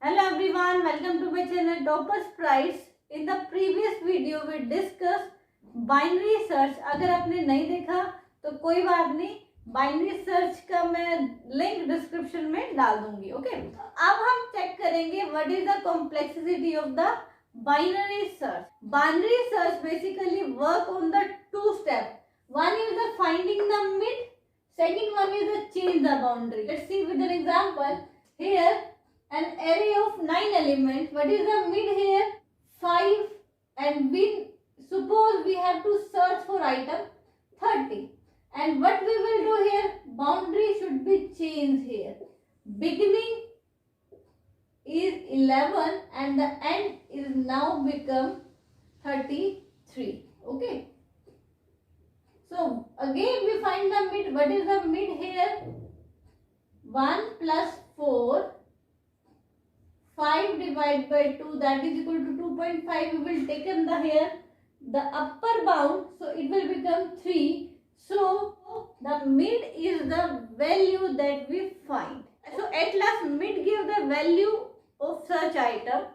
Hello everyone, welcome to my channel Toppers Prize. In the previous video we discussed binary search. अगर आपने नहीं देखा तो कोई बात नहीं, बाइनरी सर्च का मैं लिंक डिस्क्रिप्शन में डाल दूंगी. ओके, अब हम चेक करेंगे what is the complexity of the binary search. Binary search basically work on the two steps. One is the finding the mid, second one is the change the boundary. Let's see with an example. Here an array of 9 elements. What is the mid here? 5, and we suppose we have to search for item 30. And what we will do here? Boundary should be changed here. Beginning is 11 and the end is now become 33. Okay. So again we find the mid. What is the mid here? 1 plus 4. 5 divided by 2, that is equal to 2.5. We will take in the here the upper bound, so it will become 3. So the mid is the value that we find. So at last mid give the value of such item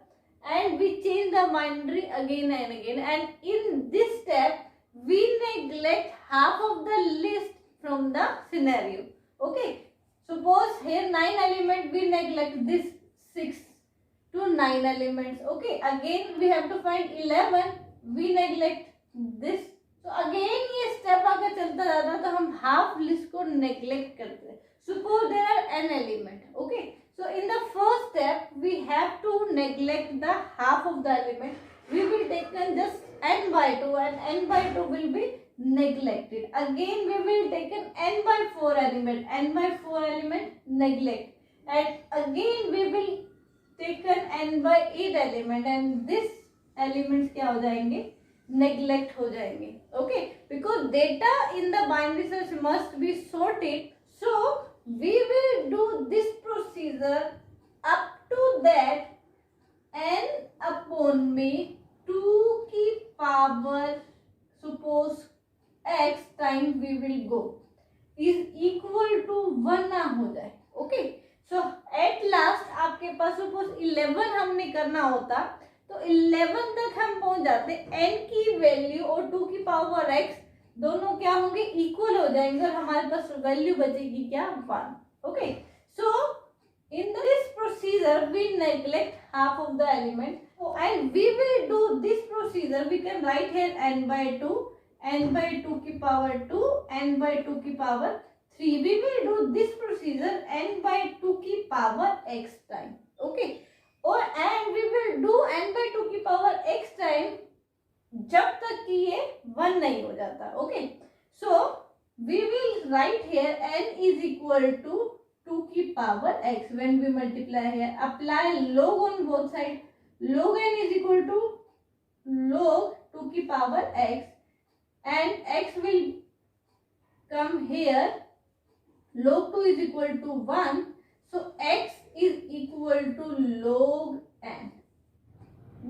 and we change the binary again and again, and in this step we neglect half of the list from the scenario. Okay, suppose here 9 element, we neglect this 6 to 9 elements. Okay, again we have to find 11, we neglect this. So again ये step अगर चलता जाता तो हम half list को neglect करते हैं. Suppose there are n element. Okay, so in the first step we have to neglect the half of the element. We will take just n by 2 and n by 2 will be neglected. Again we will take an n by 4 element. N by 4 element neglect, and again we will take an n by 8 element, and this elements क्या हो जाएंगे? Neglect हो जाएंगे. Okay, because data in the binary search must be sorted. So we will do this procedure up to that n upon में 2 की power suppose x time we will go is equal to 1 ना हो जाए. Okay, so at last आपके पास suppose 11 हमने करना होता तो 11 तक हम पहुंच जाते, n की वैल्यू और 2 की पावर x दोनों क्या होंगे? इक्वल हो जाएंगे और हमारे पास वैल्यू बचेगी क्या? 1. Okay, so in this procedure we neglect half of the element and we will do this procedure. We can write here n by 2, n by 2 की पावर 2, n by 2 की power 3. We will do this procedure n by 2 की power x time. Okay, और and we will do n by 2 की power x time जब तक कि ये 1 नहीं हो जाता. Okay, so we will write here n is equal to 2 की power x. when we multiply here, apply log on both side. log n is equal to log 2 की power x and x will come here. log 2 is equal to 1, so x is equal to log n.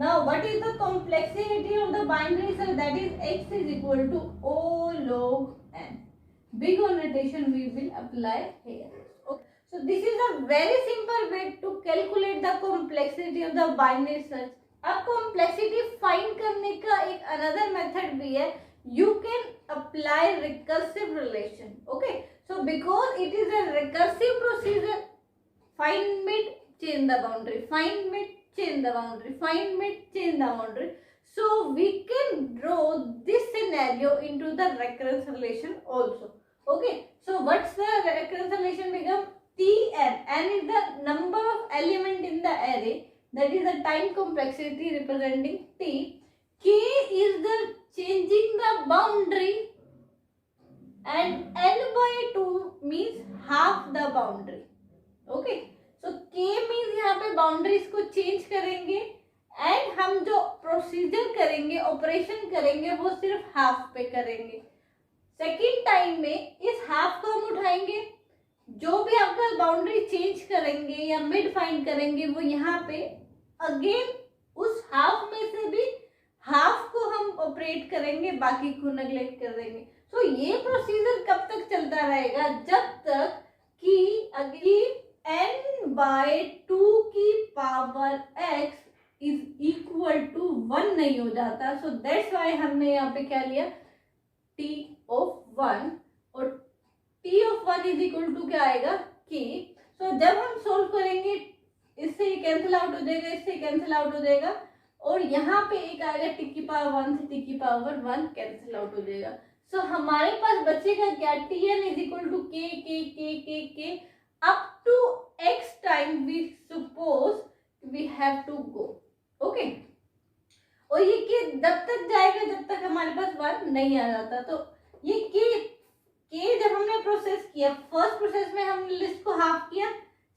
Now what is the complexity of the binary search? That is x is equal to O log n. Big O notation we will apply here. Okay. So this is a very simple way to calculate the complexity of the binary search. अब complexity find करने का एक another method भी है. You can apply recursive relation. Okay. So because it is a recursive procedure, find mid, change the boundary, find mid, change the boundary, find mid, change the boundary. So we can draw this scenario into the recurrence relation also. Okay, so what's the recurrence relation become? Tn. N is the number of element in the array, that is the time complexity representing t. K is the changing the boundary, and n by 2 means half the boundary. Okay, so k means यहाँ पे boundaries को change करेंगे and हम जो procedure करेंगे, operation करेंगे, वो सिर्फ हाफ पे करेंगे. सेकेंड टाइम में इस हाफ को हम उठाएंगे, जो भी आपका बाउंड्री चेंज करेंगे या मिड फाइंड करेंगे वो यहाँ पे अगेन उस हाफ में से भी हाफ को हम ऑपरेट करेंगे, बाकी को नेग्लेक्ट कर देंगे. तो ये प्रोसीजर कब तक चलता रहेगा? जब तक कि अगली n by 2 की की power x is equal to 1 नहीं हो जाता. सो दैट्स वाई हमने यहाँ पे क्या लिया, t of 1, और t of 1 is equal to क्या आएगा, k. सो जब हम सोल्व करेंगे इससे ये कैंसिल आउट हो जाएगा, इससे कैंसिल आउट हो जाएगा, और यहाँ पे एक आएगा t की पावर 1 से t की पावर 1 कैंसिल आउट हो जाएगा. सो हमारे पास बचेगा क्या, tn is equal to k k k k k up to x time we suppose we have to go. Okay, और ये k जब तक जाएगा जब तक हमारे पास 1 नहीं आ जाता. तो ये k जब हमने प्रोसेस किया, फर्स्ट प्रोसेस में हमने लिस्ट को हाफ किया,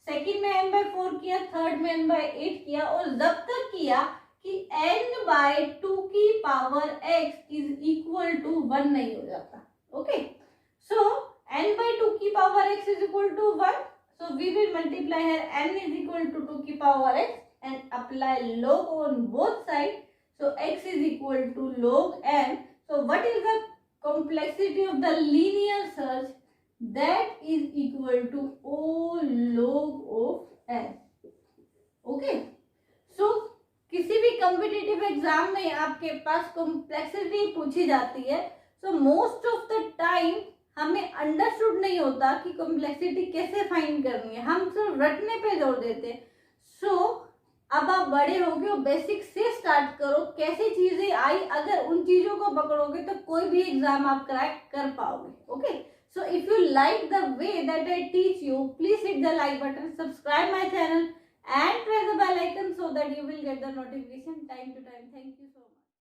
सेकंड में n/4 किया, थर्ड में n/8 किया, और जब तक किया कि n/2 की power x is equal to 1 नहीं हो जाता. ओके, सो n/2 की power x is equal to 1. So we will multiply here n is equal to 2 की power x and apply log on both sides. So x is equal to log n. So what is the complexity of the linear search? That is equal to O log of n. Okay. So किसी भी competitive exam में आपके पास complexity पूछी जाती है. So most of the time हमें understood नहीं होता कि कॉम्प्लेक्सिटी कैसे फाइंड करनी है, हम सिर्फ रटने पे जोर देते हैं. सो अब आप बड़े हो गए, बेसिक से स्टार्ट करो, कैसी चीजें आई, अगर उन चीजों को पकड़ोगे तो कोई भी एग्जाम आप क्रैक कर पाओगे. Okay, so if you like the way that I teach you, please hit the like button, subscribe my channel and press the bell icon so that you will get the notification time to time. Thank you so much.